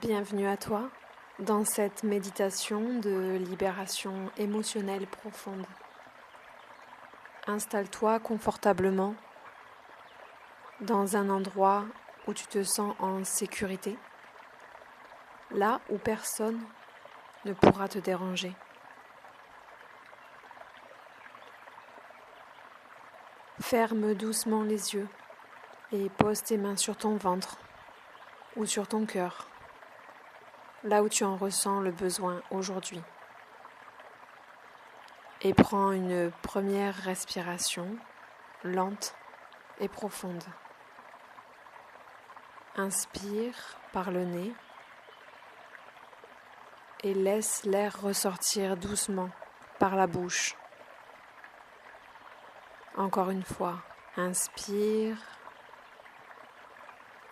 Bienvenue à toi dans cette méditation de libération émotionnelle profonde. Installe-toi confortablement dans un endroit où tu te sens en sécurité, là où personne ne pourra te déranger. Ferme doucement les yeux et pose tes mains sur ton ventre ou sur ton cœur, là où tu en ressens le besoin aujourd'hui. Et prends une première respiration lente et profonde. Inspire par le nez et laisse l'air ressortir doucement par la bouche. Encore une fois, inspire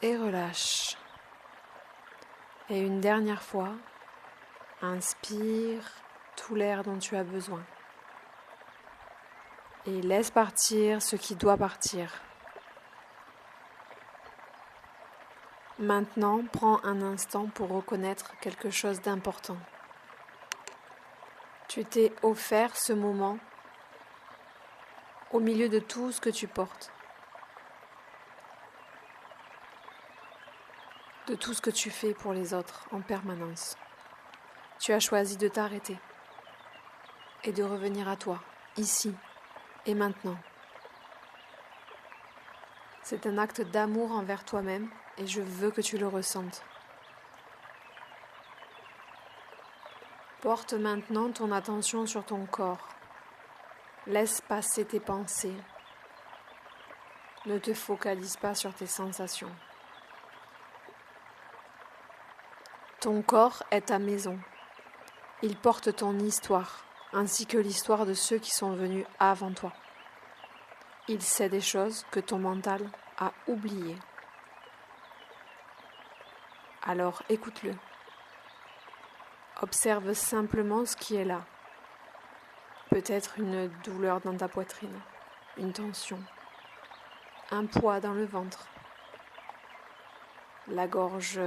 et relâche. Et une dernière fois, inspire tout l'air dont tu as besoin. Et laisse partir ce qui doit partir. Maintenant, prends un instant pour reconnaître quelque chose d'important. Tu t'es offert ce moment au milieu de tout ce que tu portes, de tout ce que tu fais pour les autres en permanence. Tu as choisi de t'arrêter et de revenir à toi, ici et maintenant. C'est un acte d'amour envers toi-même et je veux que tu le ressentes. Porte maintenant ton attention sur ton corps. Laisse passer tes pensées. Ne te focalise pas sur tes sensations. Ton corps est ta maison. Il porte ton histoire, ainsi que l'histoire de ceux qui sont venus avant toi. Il sait des choses que ton mental a oubliées. Alors écoute-le. Observe simplement ce qui est là. Peut-être une douleur dans ta poitrine, une tension, un poids dans le ventre, la gorge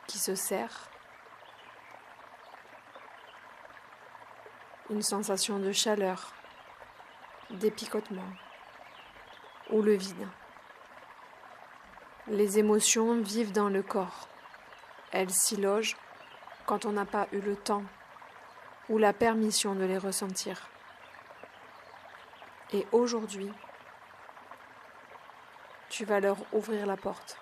qui se serre, une sensation de chaleur, des picotements ou le vide. Les émotions vivent dans le corps. Elles s'y logent quand on n'a pas eu le temps ou la permission de les ressentir. Et aujourd'hui, tu vas leur ouvrir la porte.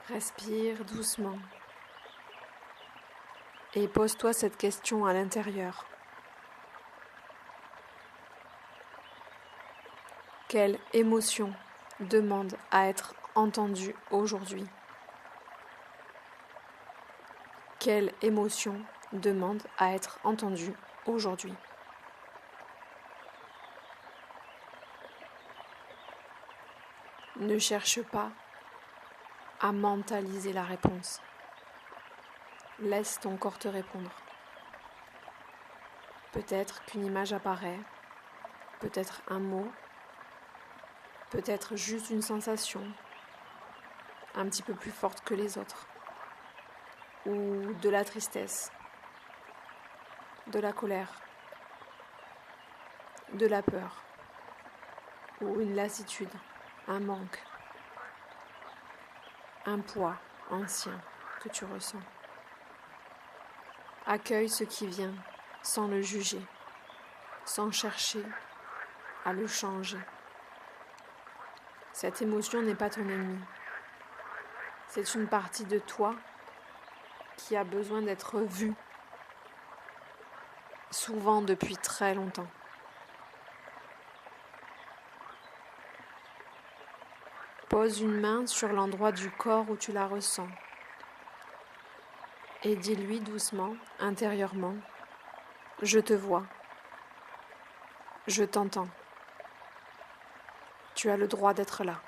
Respire doucement et pose-toi cette question à l'intérieur. Quelle émotion demande à être entendue aujourd'hui? Quelle émotion demande à être entendue aujourd'hui? Ne cherche pas à mentaliser la réponse. Laisse ton corps te répondre. Peut-être qu'une image apparaît, peut-être un mot, peut-être juste une sensation, un petit peu plus forte que les autres, ou de la tristesse, de la colère, de la peur, ou une lassitude, un manque, un poids ancien que tu ressens. Accueille ce qui vient sans le juger, sans chercher à le changer. Cette émotion n'est pas ton ennemi. C'est une partie de toi qui a besoin d'être vue, souvent depuis très longtemps. Pose une main sur l'endroit du corps où tu la ressens et dis-lui doucement, intérieurement, « Je te vois, je t'entends, tu as le droit d'être là. »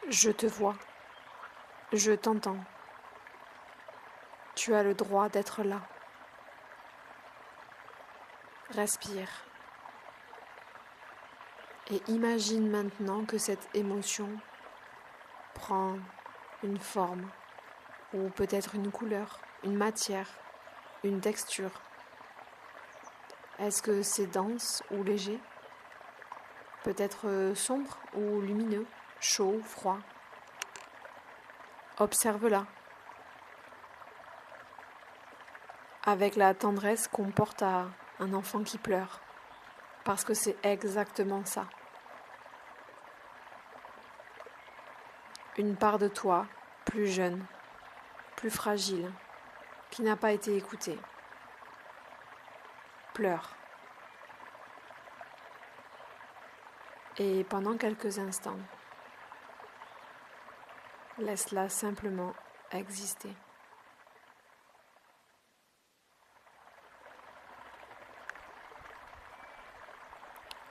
Je te vois, je t'entends, tu as le droit d'être là. Respire. Et imagine maintenant que cette émotion prend une forme, ou peut-être une couleur, une matière, une texture. Est-ce que c'est dense ou léger? Peut-être sombre ou lumineux, chaud ou froid? Observe-la avec la tendresse qu'on porte à un enfant qui pleure, parce que c'est exactement ça. Une part de toi, plus jeune, plus fragile, qui n'a pas été écoutée, pleure. Et pendant quelques instants, laisse-la simplement exister.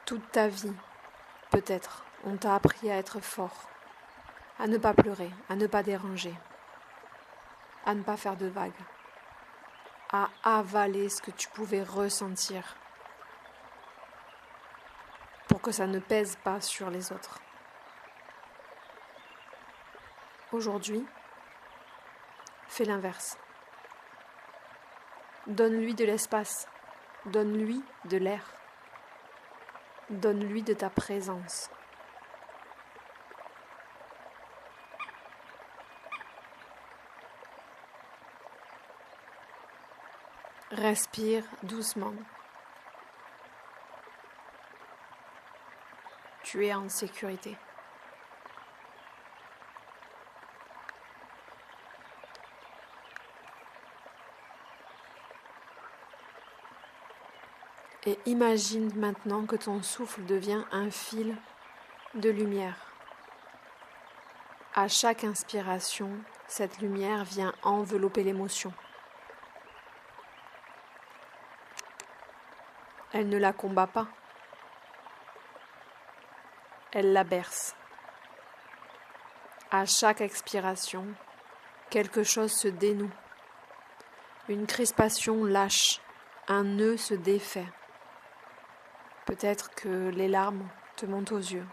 Toute ta vie, peut-être, on t'a appris à être fort, à ne pas pleurer, à ne pas déranger, à ne pas faire de vagues, à avaler ce que tu pouvais ressentir pour que ça ne pèse pas sur les autres. Aujourd'hui, fais l'inverse. Donne-lui de l'espace, donne-lui de l'air, donne-lui de ta présence. Respire doucement. Tu es en sécurité. Et imagine maintenant que ton souffle devient un fil de lumière. À chaque inspiration, cette lumière vient envelopper l'émotion. Elle ne la combat pas. Elle la berce. À chaque expiration, quelque chose se dénoue. Une crispation lâche, un nœud se défait. Peut-être que les larmes te montent aux yeux.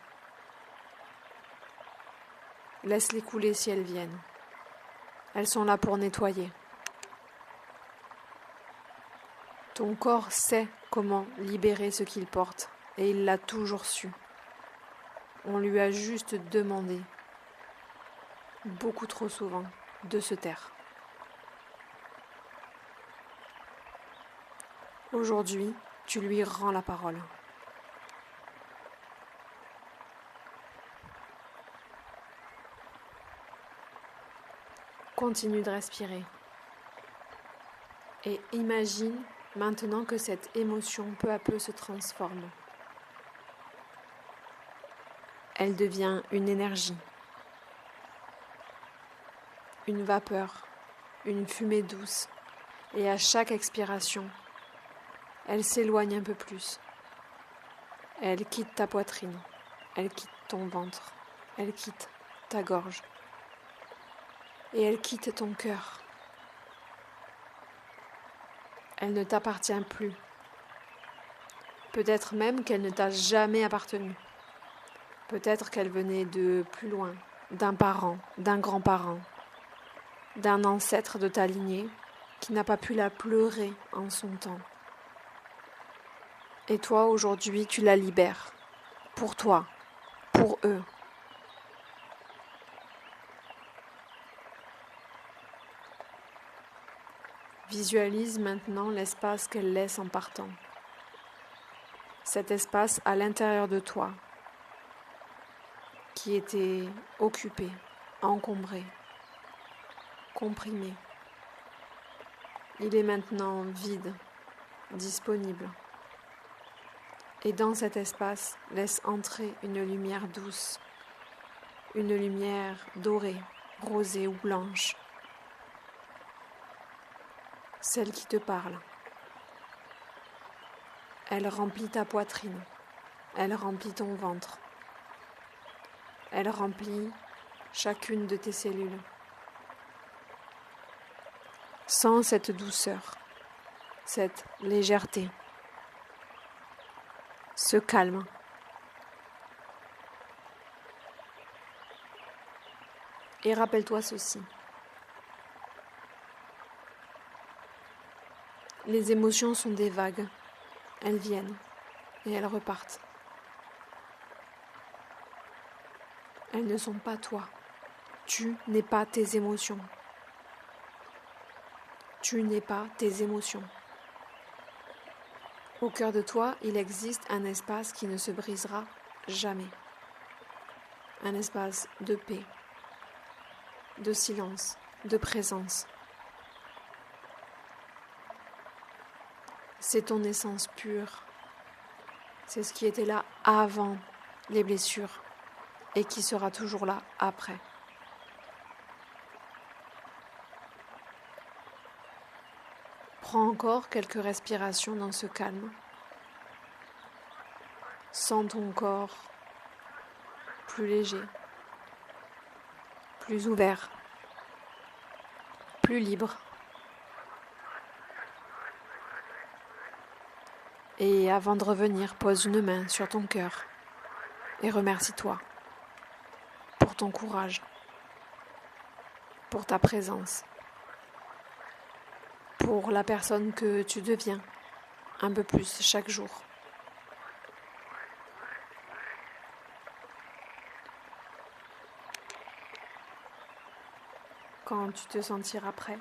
Laisse-les couler si elles viennent. Elles sont là pour nettoyer. Ton corps sait comment libérer ce qu'il porte, et il l'a toujours su. On lui a juste demandé, beaucoup trop souvent, de se taire. Aujourd'hui, tu lui rends la parole. Continue de respirer. Et imagine maintenant que cette émotion peu à peu se transforme. Elle devient une énergie, une vapeur, une fumée douce. Et à chaque expiration, elle s'éloigne un peu plus. Elle quitte ta poitrine, elle quitte ton ventre, elle quitte ta gorge. Et elle quitte ton cœur. Elle ne t'appartient plus. Peut-être même qu'elle ne t'a jamais appartenu. Peut-être qu'elle venait de plus loin, d'un parent, d'un grand-parent, d'un ancêtre de ta lignée qui n'a pas pu la pleurer en son temps. Et toi, aujourd'hui, tu la libères. Pour toi, pour eux. Visualise maintenant l'espace qu'elle laisse en partant. Cet espace à l'intérieur de toi, qui était occupé, encombré, comprimé. Il est maintenant vide, disponible. Et dans cet espace, laisse entrer une lumière douce, une lumière dorée, rosée ou blanche. Celle qui te parle. Elle remplit ta poitrine, elle remplit ton ventre, elle remplit chacune de tes cellules. Sens cette douceur, cette légèreté. se calme. Et rappelle-toi ceci. Les émotions sont des vagues. Elles viennent et elles repartent. Elles ne sont pas toi. Tu n'es pas tes émotions. Tu n'es pas tes émotions. Au cœur de toi, il existe un espace qui ne se brisera jamais. Un espace de paix, de silence, de présence. C'est ton essence pure. C'est ce qui était là avant les blessures et qui sera toujours là après. Prends encore quelques respirations dans ce calme. Sens ton corps plus léger, plus ouvert, plus libre. Et avant de revenir, pose une main sur ton cœur et remercie-toi pour ton courage, pour ta présence, pour la personne que tu deviens un peu plus chaque jour. Quand tu te sentiras prêt,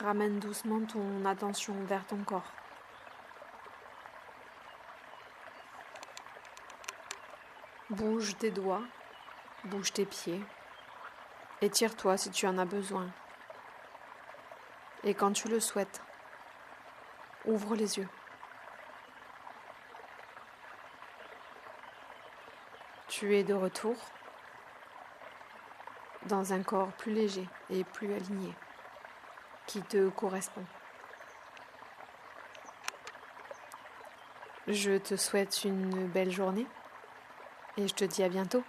ramène doucement ton attention vers ton corps. Bouge tes doigts, bouge tes pieds, étire-toi si tu en as besoin. Et quand tu le souhaites, ouvre les yeux. Tu es de retour dans un corps plus léger et plus aligné, qui te correspond. Je te souhaite une belle journée et je te dis à bientôt.